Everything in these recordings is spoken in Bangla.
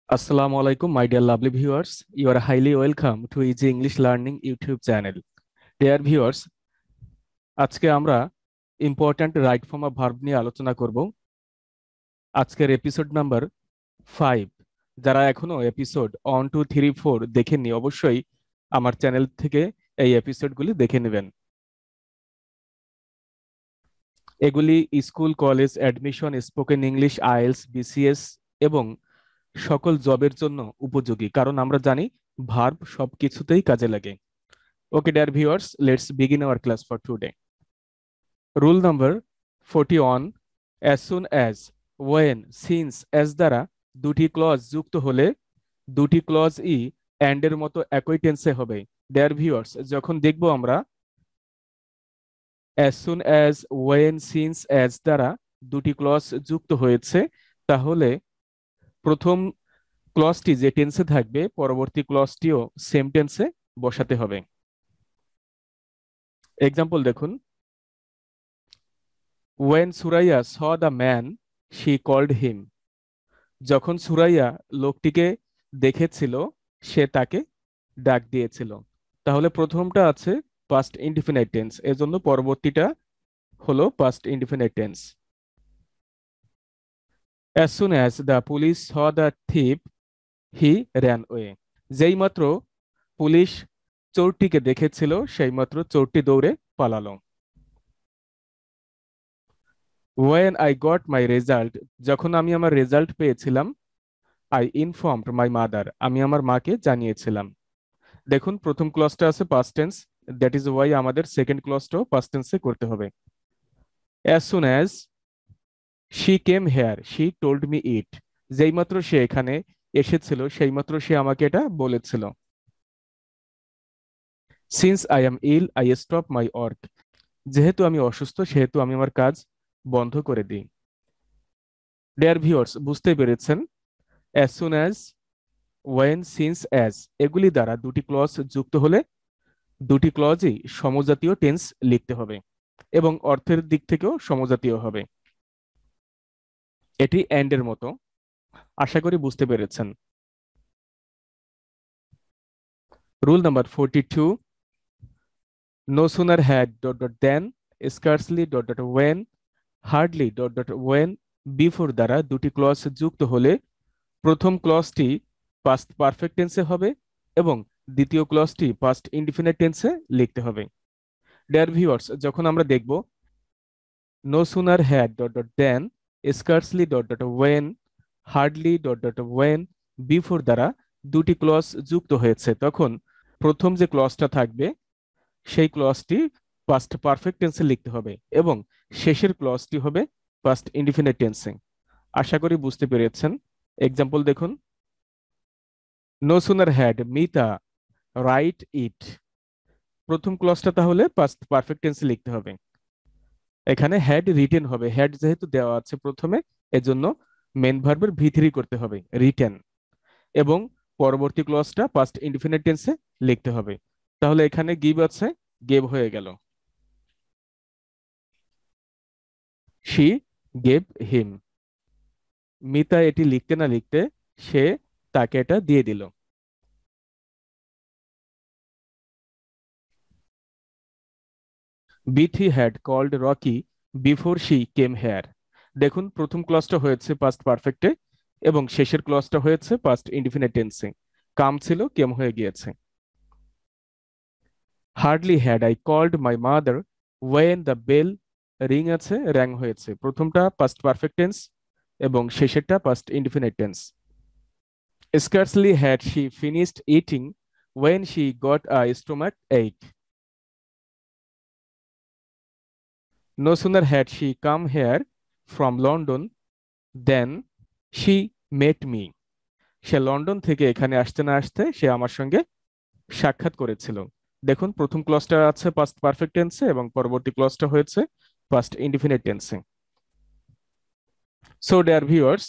Assalamu alaikum, my dear lovely viewers. You are highly welcome to Easy English Learning YouTube channel. Dear viewers, আজকে আমরা important right form of verb নিয়ে আলোচনা করব। আজকের এপিসোড নাম্বার 5। যারা এখনো এপিসোড 1, 2, 3, 4 দেখেননি, অবশ্যই আমার চ্যানেল থেকে এই এপিসোডগুলি দেখে নেবেন। এগুলি school, college, admission, spoken English, IELTS, BCS এবং সকল জবের জন্য উপযোগী, কারণ আমরা জানি ভার্ব সবকিছুতেই কাজে লাগে। Okay, dear viewers, let's begin our class for today. Rule number 41: as soon as, when, since, as দ্বারা দুটি ক্লজ যুক্ত হলে দুটি ক্লজ ই and এর মতো একই টেন্সে হবে। Dear viewers, যখন দেখব আমরা as soon as, when, since, as দ্বারা দুটি ক্লজ যুক্ত হয়েছে, তাহলে প্রথম ক্লজটি যে টেন্সে থাকবে পরবর্তী ক্লজটিও সেম টেন্সে বসাতে হবে। এক্সাম্পল দেখুন, when Suraya saw the man, she called him. যখন সুরাইয়া লোকটিকে দেখেছিল সে তাকে ডাক দিয়েছিল। তাহলে প্রথমটা আছে পাস্ট ইনডিফিনিট টেন্স, এজন্য পরবর্তীটা হলো past indefinite tense. as soon as the police saw the thief, he ran away. যেই মাত্র পুলিশ চোরটিকে দেখেছিল সেই মাত্র চোরটি দৌড়ে পালালো। when I got my result, যখন আমি আমার রেজাল্ট পেয়েছিলাম, I informed my mother, আমি আমার মাকে জানিয়েছিলাম। দেখুন প্রথম ক্লজটা আছে past tense, that is Y আমাদের সেকেন্ড ক্লজটাও পাস্ট টেন্সে করতে হবে। as soon as she came here, she told me it. যেই মাত্র সে এখানে এসেছিল সেই মাত্র সে আমাকে এটা বলেছিল। since I am ill, I stop my work. যেহেতু আমি অসুস্থ সেহেতু আমি আমার কাজ বন্ধ করে দিই। ডিয়ার ভিউয়ার্স, বুঝতে পেরেছেন as soon as, when, since, as এগুলি দ্বারা দুটি ক্লজ যুক্ত হলে দুটি ক্লজই সমজাতীয় টেন্স লিখতে হবে এবং অর্থের দিক থেকেও সমজাতীয় হবে। এটি এন্ড এর মতো, আশা করি বুঝতে পেরেছেন। Rule number 42: no sooner had ... then, scarcely ... when, hardly ... when, before দ্বারা দুটি ক্লজ যুক্ত হলে প্রথম ক্লজটি পাস্ট পারফেক্ট টেন্সে হবে এবং দ্বিতীয় ক্লজটি পাস্ট ইনডিফিনিট টেন্সে লিখতে হবে। ডিয়ার ভিউয়ার্স, যখন আমরা দেখব no sooner had ... then, scarcely ... when, hardly ... when, before দ্বারা দুটি ক্লজ যুক্ত হয়েছে, তখন প্রথম যে ক্লজটা থাকবে সেই ক্লজটি পাস্ট পারফেক্ট টেন্সে লিখতে হবে এবং শেষের ক্লজটি হবে পাস্ট ইনডিফিনিট টেন্সে। আশা করি বুঝতে পেরেছেন। এক্সাম্পল দেখুন, no sooner had Mita write it. প্রথম ক্লজটা তাহলে পাস্ট পারফেক্ট টেন্সে লিখতে হবে। এখানে হ্যাড রিটেন হবে, হ্যাড যেহেতু দেওয়া আছে প্রথমে, এজন্য মেন ভার্বের ভি3 করতে হবে, রিটেন, এবং পরবর্তী ক্লজটা পাস্ট ইনডিফিনিট টেন্সে লিখতে হবে। তাহলে এখানে গিভ আছে, গেভ হয়ে গেল, শি গেভ হিম। মিতা এটি লিখতে না লিখতে সে তাকে এটা দিয়ে দিল। Bithi had called Rocky before she came here. দেখুন প্রথম ক্লজটা হয়েছে পাস্ট পারফেক্টে এবং শেষের ক্লজটা হয়েছে পাস্ট ইনডিফিনিট টেন্সে, কাম ছিল কেম হয়ে গিয়েছে। Hardly had I called my mother when the bell ring আছে, র্যাং হয়েছে, প্রথমটা পাস্ট পারফেক্ট টেন্স এবং শেষেরটা past indefinite tense. Scarcely had she finished eating when she got a stomach ache. No sooner had she come here from London than she met me. Say London থেকে এখানে আসতে না আসতে সে আমার সঙ্গে সাক্ষাৎ করেছিল। দেখুন প্রথম ক্লজটা আছে পাস্ট পারফেক্ট টেন্সে এবং পরবর্তী ক্লজটা হয়েছে পাস্ট ইনডিফিনিট টেন্সে। So dear viewers,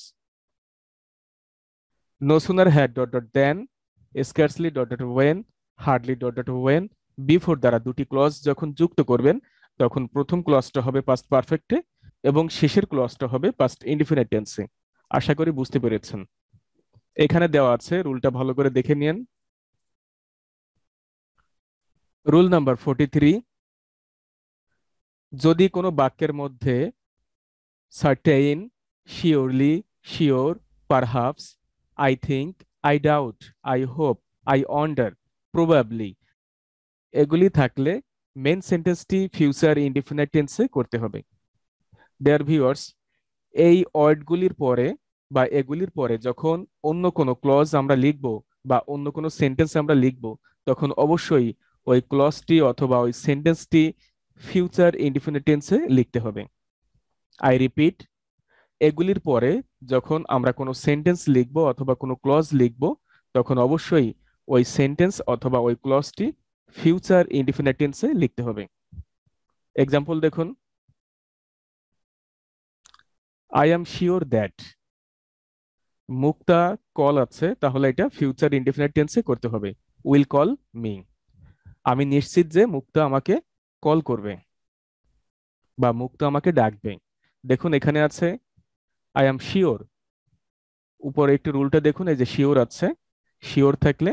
no sooner had ... then, scarcely ... when, hardly ... when, before দ্বারা দুটি ক্লজ যখন যুক্ত করবেন তখন প্রথম ক্লজটা হবে পাস্ট পারফেক্টে এবং শেষের ক্লজটা হবে পাস্ট ইনডিফিনিট টেন্সে। আশা করি বুঝতে পেরেছেন। এখানে দেওয়া আছে, রুলটা ভালো করে দেখে নিন। রুল নাম্বার 43, যদি কোনো বাক্যের মধ্যে certain, surely, sure, perhaps, I think, I doubt, I hope, I wonder, probably এগুলি থাকলে মেন সেন্টেন্সটি ফিউচার ইনডিফিনিট টেন্সে করতে হবে। ডিয়ার ভিউয়ার্স, এই ওয়ার্ডগুলির পরে বা এগুলির পরে যখন অন্য কোনো ক্লজ আমরা লিখব বা অন্য কোনো সেন্টেন্স আমরা লিখব, তখন অবশ্যই ওই ক্লজটি অথবা ওই সেন্টেন্সটি ফিউচার ইনডিফিনিট টেন্সে লিখতে হবে। আই রিপিট, এগুলির পরে যখন আমরা কোনো সেন্টেন্স লিখব অথবা কোনো ক্লজ লিখব, তখন অবশ্যই ওই সেন্টেন্স অথবা ওই ক্লজটি ফিউচার ইনডিফিনিট টেন্সে লিখতে হবে। এক্সাম্পল দেখুন, I am sure that, Mukta call আছে, তাহলে এটা ফিউচার ইনডিফিনিট টেন্সে করতে হবে, উইল কল মি। আমি নিশ্চিত যে মুক্তা আমাকে কল করবে বা মুক্তা আমাকে ডাকবে। দেখুন এখানে আছে আই অ্যাম শিওর, উপরে একটু রুলটা দেখুন, এই যে শিওর আছে, শিওর থাকলে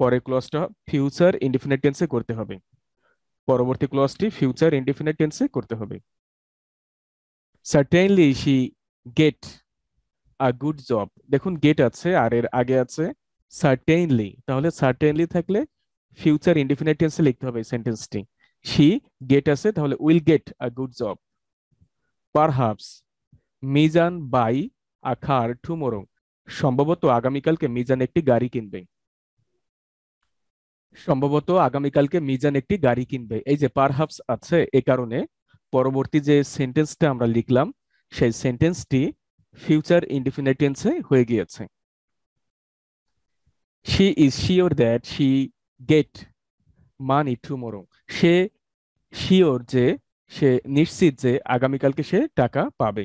পরের ক্লজটা ফিউচার ইনডিফিনিট টেন্সে করতে হবে, পরবর্তী ক্লজটি ফিউচার ইনডিফিনিট টেন্সে করতে হবে। Certainly she get a good job, দেখুন গেট আছে আর এর আগে আছে সার্টেনলি, তাহলে সার্টেনলি থাকলে ফিউচার ইনডিফিনিট টেন্সে লিখতে হবে সেন্টেন্সটি। শি গেট আছে, তাহলে will get a good job. Perhaps Mizan buy a car tomorrow, সম্ভবত আগামীকালকে মিজান একটি গাড়ি কিনবে। সম্ভবত আগামীকালকে মিজান একটি গাড়ি কিনবে, এই যে পারহাপস আছে, এ কারণে পরবর্তী যে সেন্টেন্সটা আমরা লিখলাম সেই সেন্টেন্সটি ফিউচার ইনডিফিনিট টেন্সে হয়ে গিয়েছে। She is sure that she get money tomorrow, say sure যে, সে নিশ্চিত যে আগামীকালকে সে টাকা পাবে।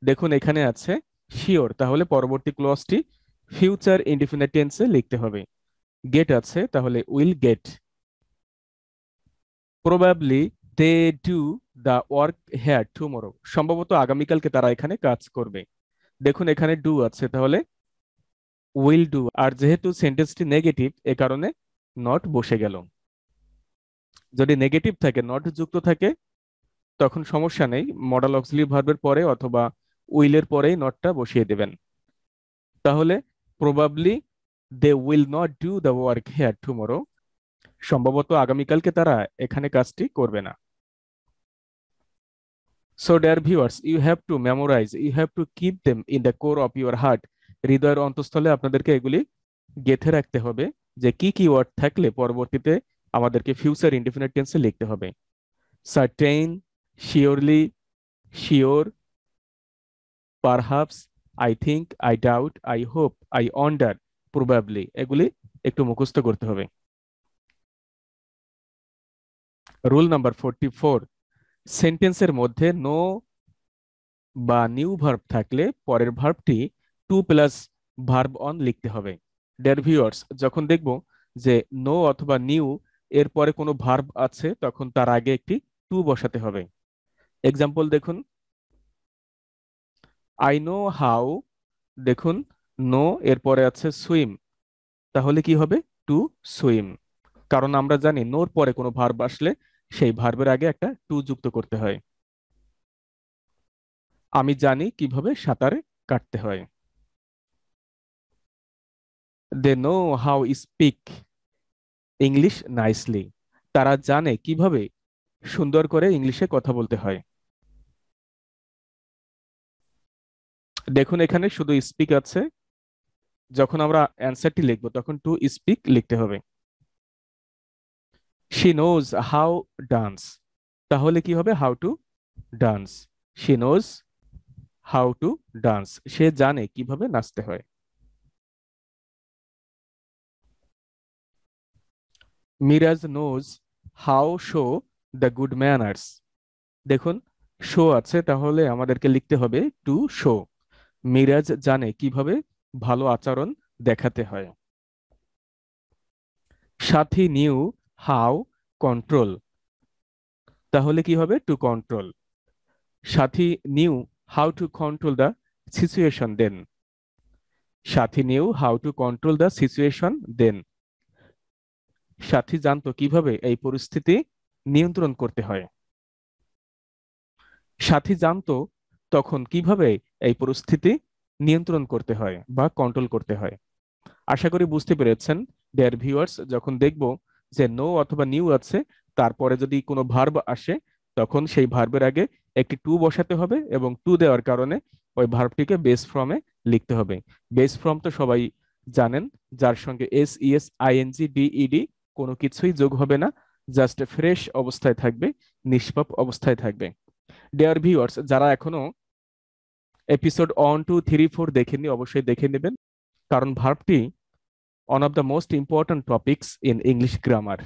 দেখুন এখানে আছে শিওর, তাহলে পরবর্তী ক্লজটি ফিউচার ইনডিফিনিট টেন্সে লিখতে হবে। গেট আছে, তাহলে will get. Probably they do the work here tomorrow, সম্ভবত আগামীকালকে তারা এখানে কাজ করবে। দেখুন এখানে ডু আছে, তাহলে উইল ডু, আর যেহেতু সেন্টেন্সটি নেগেটিভ এ কারণে নট বসে গেল। যদি নেগেটিভ থাকে, নট যুক্ত থাকে, তখন সমস্যা নেই, মডাল অক্সিলারি ভার্বের পরে অথবা উইলের পরেই নটটা বসিয়ে দেবেন। তাহলে probably they will not do the work here tomorrow, সম্ভবত আগামীকালকে তারা এখানে কাজটি করবে না। So dear viewers, you have to memorize, you have to keep them in the core of your heart, হৃদয়ের অন্তঃস্থলে আপনাদেরকে এগুলি গেঁথে রাখতে হবে, যে কি কি ওয়ার্ড থাকলে পরবর্তীতে আমাদেরকে ফিউচার ইনডিফিনিট টেন্সে লিখতে হবে। Certain, surely, sure, perhaps, I think, I doubt, I hope, I wonder, probably এগুলি একটু মুখস্থ করতে হবে। রুল নাম্বার 44, সেন্টেন্সের মধ্যে নো বা নিউ ভার্ব থাকলে পরের ভার্বটি টু প্লাস ভার্ব অন লিখতে হবে। ডিয়ার ভিউয়ার্স, যখন দেখব যে নো অথবা নিউ এর পরে কোনো ভার্ব আছে, তখন তার আগে একটি টু বসাতে হবে। এক্সাম্পল দেখুন, আই নো হাউ, দেখুন নো এর পরে আছে সুইম, তাহলে কি হবে টু সুইম, কারণ আমরা জানি নোর পরে কোনো ভার্ব আসলে সেই ভার্বের আগে একটা টু যুক্ত করতে হয়। আমি জানি কিভাবে সাঁতার কাটতে হয়। They know how speak English nicely, তারা জানে কিভাবে সুন্দর করে ইংলিশে কথা বলতে হয়। দেখুন এখানে শুধু স্পিক আছে, যখন আমরা অ্যান্সারটি লিখবো তখন টু স্পিক লিখতে হবে। শি নোজ হাউ ডান্স, তাহলে কি হবে how to dance, she knows how to dance, সে জানে কিভাবে নাচতে হয়। Miraj knows how show the good manners, দেখুন শো আছে, তাহলে আমাদেরকে লিখতে হবে টু শো, মিরাজ জানে কিভাবে ভালো আচরণ দেখাতে হয়। সাথী নিউ হাউ কন্ট্রোল, তাহলে কি হবে to control, Sathi knew how to control the situation then, Sathi knew how to control the situation then. Sathi জানতো কিভাবে এই পরিস্থিতি নিয়ন্ত্রণ করতে হয়। সাথী জানতো তখন কিভাবে এই পরিস্থিতি নিয়ন্ত্রণ করতে হয় বা কন্ট্রোল করতে হয়। আশা করি বুঝতে পেরেছেন ডিয়ার ভিউয়ার্স। যখন দেখব যে নো অথবা নিউ আছে, তারপরে যদি কোনো ভার্ব আসে, তখন সেই ভার্বের আগে একটি টু বসাতে হবে এবং টু দেওয়ার কারণে ওই ভার্বটিকে বেস ফর্মে লিখতে হবে। বেস ফর্ম তো সবাই জানেন, যার সঙ্গে এস ইএস আইএনজি ডিইডি কোনো কিছুই যোগ হবে না, জাস্ট ফ্রেশ অবস্থায় থাকবে, নিষ্পাপ অবস্থায় থাকবে। ডিয়ার ভিউয়ার্স, যারা এখনো এপিসোড 1, 2, 3, 4 দেখেননি, অবশ্যই দেখে নেবেন, কারণ ভার্বটি one of the most important topics in English grammar.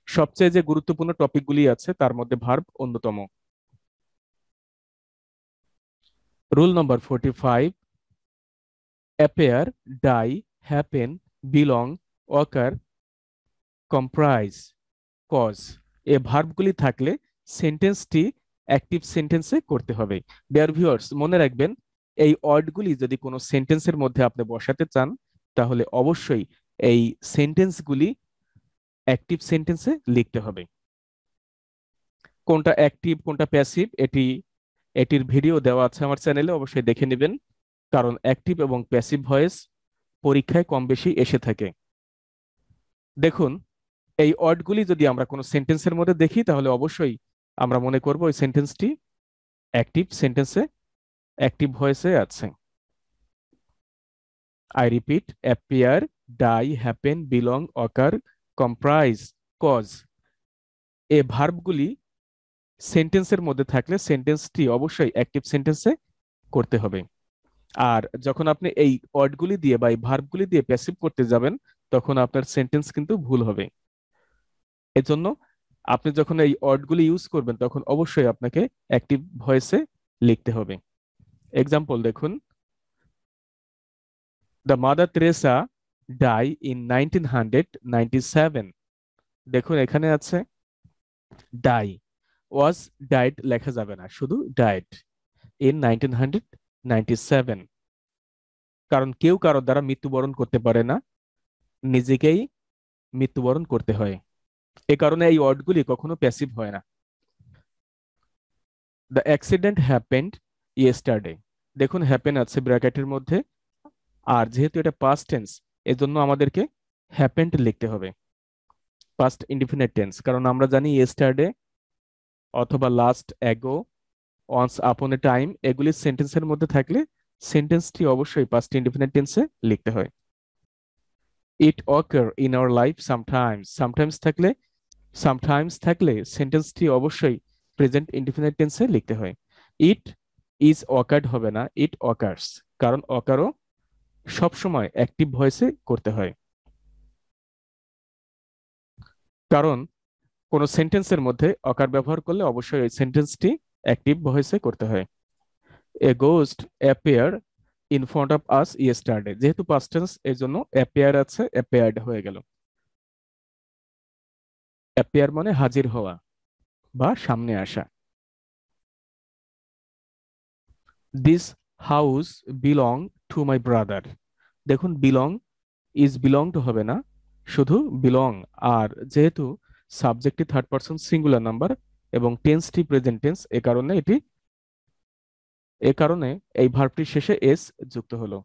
সবচেয়ে যে গুরুত্বপূর্ণ টপিকগুলি আছে তার মধ্যে ভার্ব অন্যতম। Rule number 45, appear, die, happen, belong, occur, comprise, cause এ ভার্বগুলি থাকলে সেন্টেন্সটি অ্যাক্টিভ সেন্টেন্সে করতে হবে। ডিয়ার ভিউয়ার্স, মনে রাখবেন এই ওয়ার্ডগুলি যদি কোনো সেন্টেন্সের মধ্যে আপনি বসাতে চান, তাহলে অবশ্যই এই সেন্টেন্সগুলি অ্যাক্টিভ সেন্টেন্সে লিখতে হবে। কোনটা অ্যাক্টিভ কোনটা প্যাসিভ এটির ভিডিও দেওয়া আছে আমার চ্যানেলে, অবশ্যই দেখে নেবেন, কারণ অ্যাক্টিভ এবং প্যাসিভ ভয়েস পরীক্ষায় কম বেশি এসে থাকে। দেখুন, এই ওয়ার্ডগুলি যদি আমরা কোনো সেন্টেন্সের মধ্যে দেখি, তাহলে অবশ্যই আমরা মনে করব ওই সেন্টেন্সটি অ্যাক্টিভ সেন্টেন্সে, অ্যাক্টিভ ভয়েসে আছে। I repeat, appear, die, happen, belong, occur, comprise, cause এ ভার্বগুলি সেন্টেন্সের মধ্যে থাকলে সেন্টেন্সটি অবশ্যই অ্যাক্টিভ সেন্টেন্সে করতে হবে। আর যখন আপনি এই ওয়ার্ডগুলি দিয়ে বা এই ভার্বগুলি দিয়ে প্যাসিভ করতে যাবেন, তখন আপনার সেন্টেন্স কিন্তু ভুল হবে। এজন্য আপনি যখন এই ওয়ার্ডগুলি ইউজ করবেন, তখন অবশ্যই আপনাকে অ্যাক্টিভ ভয়েসে লিখতে হবে। এক্সাম্পল দেখুন, the mother Teresa die in 1997। দেখুন এখানে আছে ডাই, ওয়াজ ডাইড লেখা যাবে না, শুধু ডাইড ইন 1997, কারণ কেউ কারোর দ্বারা মৃত্যুবরণ করতে পারে না, নিজেকেই মৃত্যুবরণ করতে হয়। এ কারণে এই ওয়ার্ডগুলি কখনো প্যাসিভ হয় না। The accident happened yesterday. দেখুন হ্যাপেন আছে ব্র্যাকেটের মধ্যে, আর যেহেতু এটা পাস্ট টেন্স, এজন্য আমাদেরকে হ্যাপেন্ড লিখতে হবে, পাস্ট ইনডিফিনিট টেন্স, কারণ আমরা জানি ইয়েস্টারডে অথবা লাস্ট অ্যাগো, ওয়ান্স আপন এ টাইম এগুলি সেন্টেন্সের মধ্যে থাকলে সেন্টেন্সটি অবশ্যই পাস্ট ইনডিফিনিট টেন্সে লিখতে হয়। It occur in our life sometimes, sometimes থাকলে সেন্টেন্সটি অবশ্যই প্রেজেন্ট ইনডিফিনিট টেন্সে লিখতে হয়। ইট ইজ অকার্ড হবে না, ইট অকার্স, কারণ অকারও সবসময় অ্যাক্টিভ ভয়েসে করতে হয়, কারণ কোন সেন্টেন্সের মধ্যে অকার ব্যবহার করলে অবশ্যই এই সেন্টেন্সটি অ্যাক্টিভ ভয়েসে করতে হয়। A ghost appear in front of us yesterday, যেহেতু পাস্ট টেন্স এই জন্য অ্যাপিয়ার আছে, অ্যাপিয়ার্ড হয়ে গেল। অ্যাপিয়ার মানে হাজির হওয়া বা সামনে আসা। This house belong to my brother. দেখুন বিলং বিলংড হবে না, শুধু বিলং। আর যেহেতু সাবজেক্টটি থার্ড পারসন সিঙ্গুলার নাম্বার এবং টেন্সটি প্রেজেন্ট টেন্স, এ কারণে এই ভার্বটির শেষে এস যুক্ত হলো।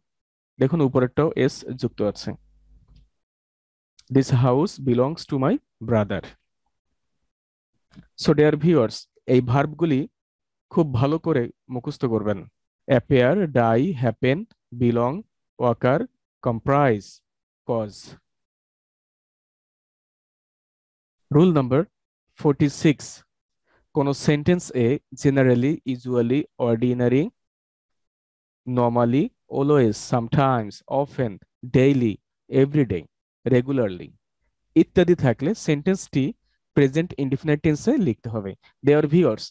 দেখুন উপরেরটাও এস যুক্ত আছে। This house belongs to my brother. So dear viewers, এই ভার্বগুলি খুব ভালো করে মুখস্থ করবেন। Appear, die, happen, belong, occur, comprise, cause. Rule number 46, কোন সেন্টেন্স এ generally, usually, ordinary, normally, always, sometimes, often, daily, everyday, regularly ইত্যাদি থাকলে সেন্টেন্সটি প্রেজেন্ট ইনডিফিনিট টেন্সে লিখতে হবে। ডিয়ার ভিউয়ার্স,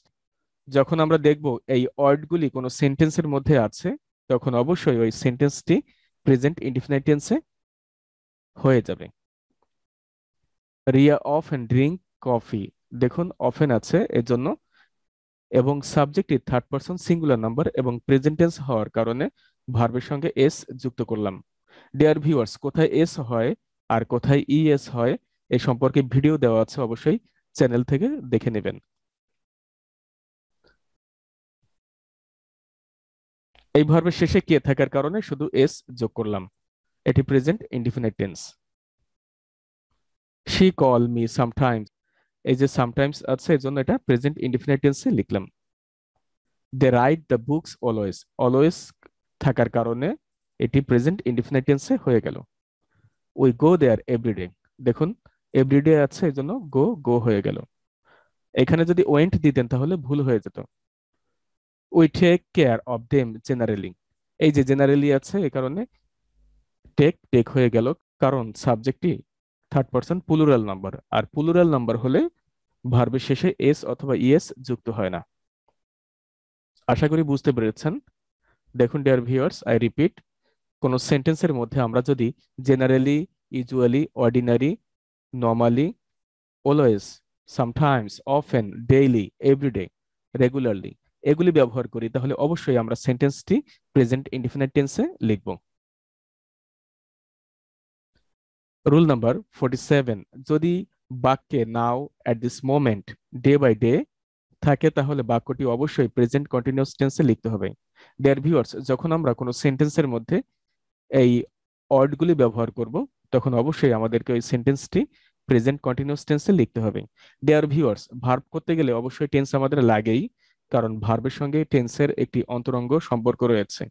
যখন আমরা দেখব এই ওয়ার্ডগুলি কোনো সেন্টেন্সের মধ্যে আছে, তখন অবশ্যই ওই সেন্টেন্সটি প্রেজেন্ট ইনডিফিনিট টেন্সে হয়ে যাবে। Riya often drink coffee. দেখুন অফেন আছে এজন্য, এবং সাবজেক্টটি থার্ড পারসন সিঙ্গুলার নাম্বার এবং প্রেজেন্ট টেন্স হওয়ার কারণে ভার্বের সঙ্গে এস যুক্ত করলাম। ডিয়ার ভিউয়ার্স, কোথায় এস হয় আর কোথায় ইএস হয় এ সম্পর্কে ভিডিও দেওয়া আছে, অবশ্যই চ্যানেল থেকে দেখে নেবেন। এই ভার্বের শেষে কে থাকার কারণে শুধু এস যোগ করলাম, এটি present indefinite tense. She call me sometimes, এই যে সামটাইমস আছে এজন্য এটা প্রেজেন্ট ইনডিফিনিট টেন্সে লিখলাম। They write the books always, always থাকার কারণে এটি প্রেজেন্ট ইনডিফিনিট টেন্সে হয়ে গেল। উই গো দেয়ার এভরিডে, দেখুন এভরিডে আছে এজন্য গো গো হয়ে গেল। এখানে যদি ওয়েন্ট দিতেন তাহলে ভুল হয়ে যেত। We take care of them generally, এই যে জেনারেলি আছে এই কারণে টেক টেক হয়ে গেল, কারণ সাবজেক্টটি থার্ড পারসন প্লুরাল নাম্বার, আর প্লুরাল নাম্বার হলে ভার্বের শেষে এস অথবা ইএস যুক্ত হয় না। আশা করি বুঝতে পেরেছেন। দেখুন ডিয়ার ভিউয়ার্স, আই রিপিট, কোন সেন্টেন্সের মধ্যে আমরা যদি generally, usually, ordinary, normally, always, sometimes, often, daily, everyday, regularly এগুলি ব্যবহার করি তাহলে অবশ্যই আমরা সেন্টেন্সটি প্রেজেন্ট ইনডিফিনিট টেন্সে লিখব। রুল নাম্বার 47, যদি বাক্যে now, at this moment, day by day থাকে তাহলে বাক্যটি অবশ্যই প্রেজেন্ট কন্টিনিউয়াস টেন্সে লিখতে হবে। ডিয়ার ভিউয়ার্স, যখন আমরা কোনো সেন্টেন্সের মধ্যে এই ওয়ার্ডগুলি ব্যবহার করব তখন অবশ্যই আমাদেরকে ওই সেন্টেন্সটি প্রেজেন্ট কন্টিনিউয়াস টেন্সে লিখতে হবে। ডিয়ার ভিউয়ার্স, ভার্ব করতে গেলে অবশ্যই টেন্স আমাদের লাগেই, কারণ ভার্বের সঙ্গে টেন্সের একটি অন্তরঙ্গ সম্পর্ক রয়েছে।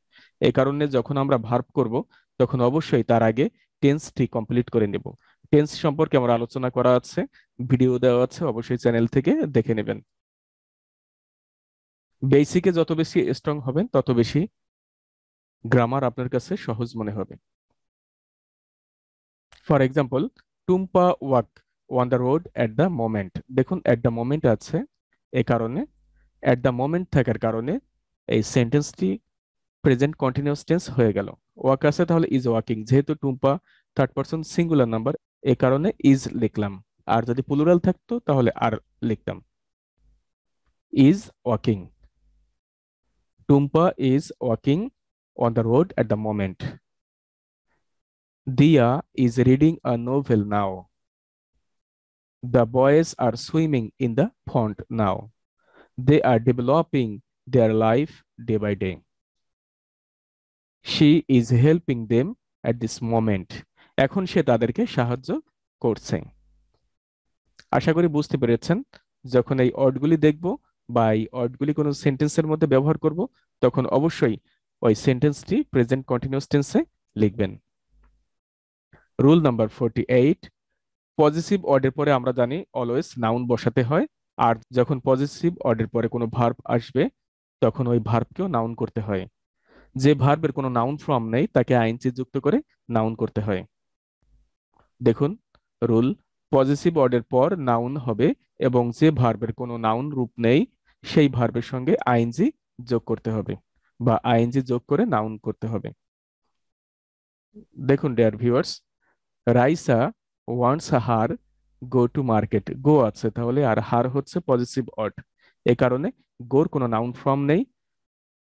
এই কারণে যখন আমরা ভার্ব করব তখন অবশ্যই তার আগে টেন্সটি কমপ্লিট করে নেব। টেন্স সম্পর্কে আমার আলোচনা করা আছে, ভিডিও দেওয়া আছে, অবশ্যই চ্যানেল থেকে দেখে নেবেন। বেসিকে যত বেশি স্ট্রং হবেন তত বেশি গ্রামার আপনার কাছে সহজ মনে হবে। For example, Tumpa walk on the road at the moment, দেখুন এট দ্য মোমেন্ট আছে এ কারণে এট দ্য মোমেন্ট থাকার কারণে এই সেন্টেন্সটি প্রেজেন্ট কন্টিনিউয়াস টেন্স হয়ে গেল। ওয়াক আছে তাহলে ইজ ওয়াকিং, যেহেতু Tumpa third person singular number A কারণে ইজ লিখলাম, আর যদি প্লুরাল থাকতো তাহলে আর লিখতাম। Is walking, Tumpa is walking on the road at the moment. Diya is reading a novel now, the boys are swimming in the pond now. They are developing their life day by day. She is helping them at this moment. এখন সে তাদেরকে সাহায্য করছে। আশা করি বুঝতে পেরেছেন। যখন এই ওয়ার্ডগুলি দেখব বা এই ওয়ার্ডগুলি কোনো সেন্টেন্সের মধ্যে ব্যবহার করব তখন অবশ্যই ওই সেন্টেন্সটি প্রেজেন্ট কন্টিনিউয়াস টেন্সে লিখবেন। রুল নাম্বার 48, পজিটিভ ওয়ার্ডের পরে আমরা জানি অলওয়েজ নাউন বসাতে হয়, আর যখন পজিটিভ ওয়ার্ডের পরে কোনো ভার্ব আসবে তখন ওই ভার্বকেও নাউন করতে হয়। যে ভার্বের কোনো নাউন ফর্ম নেই তাকে আইএনজি যুক্ত করে নাউন করতে হয়। দেখুন রুল, পজিটিভ ওয়ার্ডের পর নাউন হবে এবং যে ভার্বের কোনো নাউন রূপ নেই সেই ভার্বের সঙ্গে আইএনজি যোগ করতে হবে বা আইএনজি যোগ করে নাউন করতে হবে। দেখুন dear viewers, Raisa wants her go to market, go আছে তাহলে আর হার হচ্ছে পজিটিভ ওয়ার্ড, এ কারণে গোর কোনো নাউন ফর্ম নেই,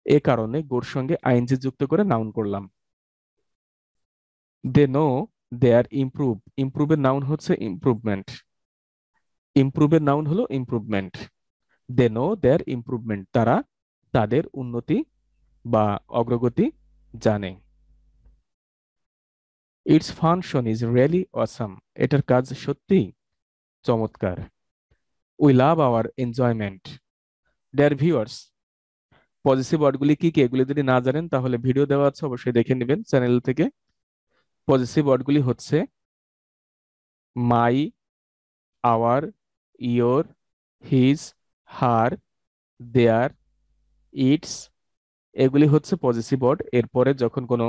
এ কারণে গোর সঙ্গে আইএনজি যুক্ত করে নাউন করলাম। They know they are improve, ইমপ্রুভের নাউন হচ্ছে ইমপ্রুভমেন্ট, ইমপ্রুভের নাউন হলো improvement. They know they are improvement, তারা তাদের উন্নতি বা অগ্রগতি জানে। Its function is really awesome, এটার কাজ সত্যি চমৎকার। We love our enjoyment. Dear viewers, positive ওয়ার্ডগুলি কি কি এগুলি যদি না জানেন তাহলে ভিডিও দেওয়া আছে, অবশ্যই দেখে নেবেন চ্যানেল থেকে। পজিটিভ ওয়ার্ডগুলি হচ্ছে my, our, your, his, her, their, its, এগুলি হচ্ছে পজিটিভ ওয়ার্ড। এরপরে যখন কোনো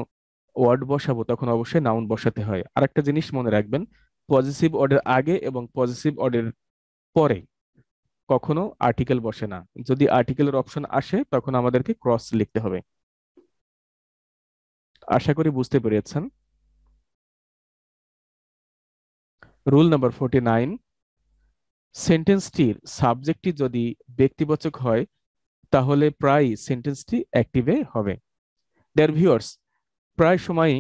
ওয়ার্ড বসাবো তখন অবশ্যই নাউন বসাতে হয়। আরেকটা জিনিস মনে রাখবেন, পজিটিভ ওয়ার্ডের আগে এবং পজিটিভ ওয়ার্ডের পরে কখনো আর্টিকেল বসে না, যদি আর্টিকেলের অপশন আসে তখন আমাদেরকে ক্রস লিখতে হবে। আশা করি বুঝতে পেরেছেন। রুল নাম্বার 49, সেন্টেন্সটির সাবজেক্টটি যদি ব্যক্তিবাচক হয় তাহলে প্রায় সেন্টেন্সটি অ্যাক্টিভে হবে। ডিয়ার ভিউয়ার্স, প্রায় সময়ই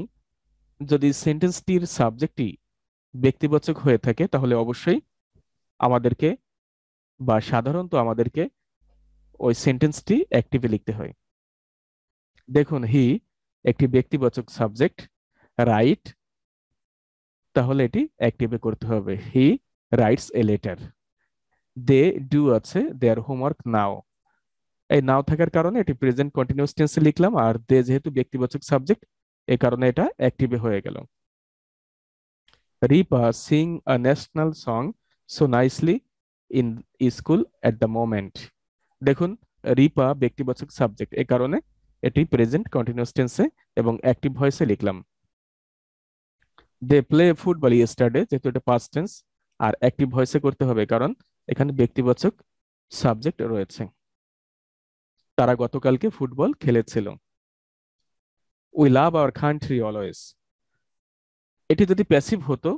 যদি সেন্টেন্সটির সাবজেক্টই ব্যক্তিবাচক হয়ে থাকে তাহলে অবশ্যই আমাদেরকে বা সাধারণত আমাদেরকে ওই সেন্টেন্সটি অ্যাক্টিভে লিখতে হয়। দেখুন, হি একটি ব্যক্তিবাচক সাবজেক্ট, রাইট তাহলে এটি অ্যাক্টিভে করতে হবে, he writes a letter. They do আছে দেয়ার হোমওয়ার্ক নাও, এই নাও থাকার কারণে এটি প্রেজেন্ট কন্টিনিউয়াস টেন্সে লিখলাম, আর দে যেহেতু ব্যক্তিবাচক সাবজেক্ট এই কারণে এটা অ্যাক্টিভে হয়ে গেল। Ripa sing a national song so nicely in school at the moment. দেখুন, রিপা ব্যক্তিবাচক সাবজেক্ট এই কারণে এটি প্রেজেন্ট কন্টিনিউয়াস টেন্সে এবং অ্যাক্টিভ ভয়েসে লিখলাম। দে প্লে ফুটবল ইয়েস্টারডে, যেহেতু এটা পাস্ট টেন্স আর অ্যাক্টিভ ভয়েসে করতে হবে কারণ এখানে ব্যক্তিবাচক সাবজেক্ট রয়েছে। তারা গতকালকে ফুটবল খেলেছিল। We love our country always, এটি যদি প্যাসিভ হতো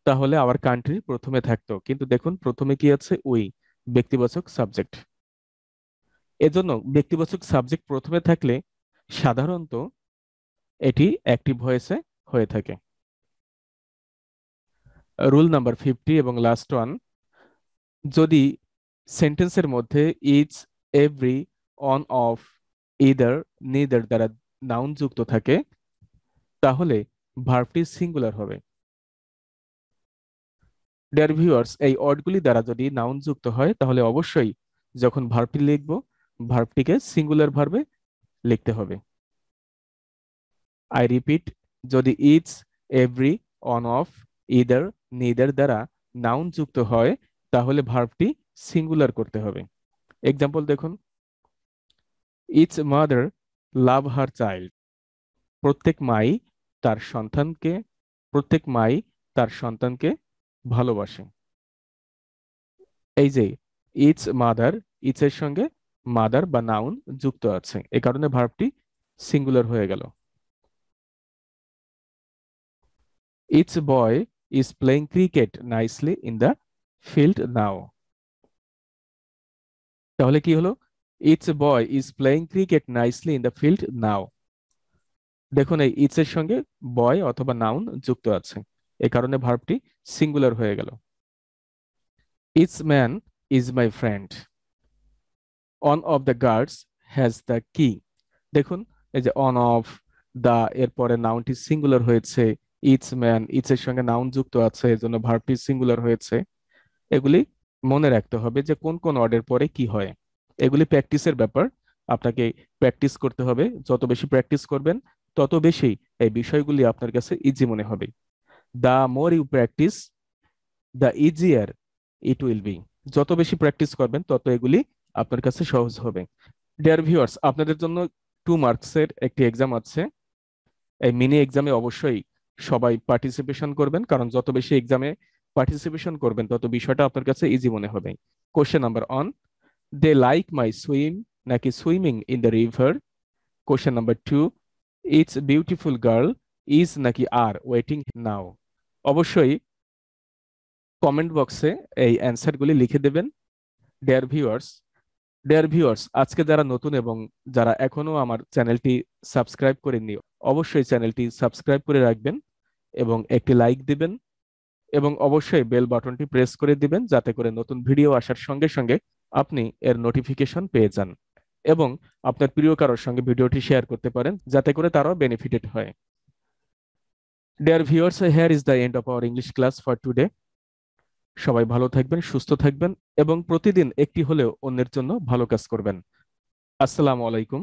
তাহলে আওয়ার কান্ট্রি প্রথমে থাকতো, কিন্তু দেখুন প্রথমে কি আছে, উই ব্যক্তিবাচক সাবজেক্ট। এজন্য ব্যক্তিবাচক সাবজেক্ট প্রথমে থাকলে সাধারণত এটি অ্যাক্টিভ ভয়েসে হয়ে থাকে। রুল নাম্বার 50 এবং লাস্ট ওয়ান, যদি সেন্টেন্সের মধ্যে each, every, one, of, either, neither দ্বারা নাউন যুক্ত থাকে তাহলে ভার্বটি সিঙ্গুলার হবে। ডিয়ার ভিউয়ার্স, এই ওয়ার্ডগুলি দ্বারা যদি নাউন যুক্ত হয় তাহলে অবশ্যই যখন ভার্বটি লিখব ভার্বটিকে সিঙ্গুলার ভার্বে লিখতে হবে। আই রিপিট, যদি each, every, one, of, either, neither দ্বারা নাউন যুক্ত হয় তাহলে ভার্বটি সিঙ্গুলার করতে হবে। এক্সাম্পল দেখুন, each mother love her child, প্রত্যেক মাই তার সন্তানকে প্রত্যেক মাই তার সন্তানকে ভালোবাসে। এই যে ইচ মাদার, ইচের সঙ্গে মাদার বা নাউন যুক্ত আছে, এ কারণে ভার্বটি সিঙ্গুলার হয়ে গেল। Each boy is playing cricket nicely in the field now, তাহলে কি হলো, each boy is playing cricket nicely in the field now. দেখুন, এই ইচের সঙ্গে বয় অথবা নাউন যুক্ত আছে, এ কারণে ভার্বটি সিঙ্গুলার হয়ে গেল। Each man is my friend, one of the guards has the key. দেখুন, এই যে অন অফ দা এরপরে নাউনটি সিঙ্গুলার হয়েছে, ইচ ম্যান ইচের সঙ্গে নাউন যুক্ত আছে এজন্য ভার্বটি সিঙ্গুলার হয়েছে। এগুলি মনে রাখতে হবে যে কোন কোন ওয়ার্ডের পরে কি হয়, এগুলি প্র্যাকটিসের ব্যাপার, আপনাকে প্র্যাকটিস করতে হবে। যত বেশি প্র্যাকটিস করবেন তত বেশি এই বিষয়গুলি আপনার কাছে ইজি মনে হবে। The more you practice the easier it will be, যত বেশি প্র্যাকটিস করবেন তত এগুলি আপনার কাছে সহজ হবে। ডিয়ার ভিউয়ার্স, আপনাদের জন্য 2 মার্কসের একটি এক্সাম আছে। এই মিনি এক্সামে অবশ্যই সবাই পার্টিসিপেশন করবেন, কারণ যত বেশি এক্সামে পার্টিসিপেশন করবেন তত বিষয়টা আপনার কাছে ইজি মনে হবে। Question number 1, they like my swim নাকি swimming in the river. Question number 2, its beautiful girl is নাকি আর ওয়েটিং নাও। অবশ্যই কমেন্ট বক্সে এই অ্যান্সারগুলি লিখে দেবেন। ডিয়ার ভিউয়ার্স, আজকে যারা নতুন এবং যারা এখনো আমার চ্যানেলটি সাবস্ক্রাইব করেননি অবশ্যই চ্যানেলটি সাবস্ক্রাইব করে রাখবেন এবং একটি লাইক দিবেন এবং অবশ্যই বেল বাটনটি প্রেস করে দিবেন যাতে করে নতুন ভিডিও আসার সঙ্গে সঙ্গে আপনি এর নোটিফিকেশন পেয়ে যান এবং আপনার প্রিয় কারোর সঙ্গে ভিডিওটি শেয়ার করতে পারেন যাতে করে তারাও বেনিফিটেড হয়। Dear viewers, here is the end of our English class for today. সবাই ভালো থাকবেন, সুস্থ থাকবেন এবং প্রতিদিন একটি হলেও অন্যের জন্য ভালো কাজ করবেন। আসসালামু আলাইকুম।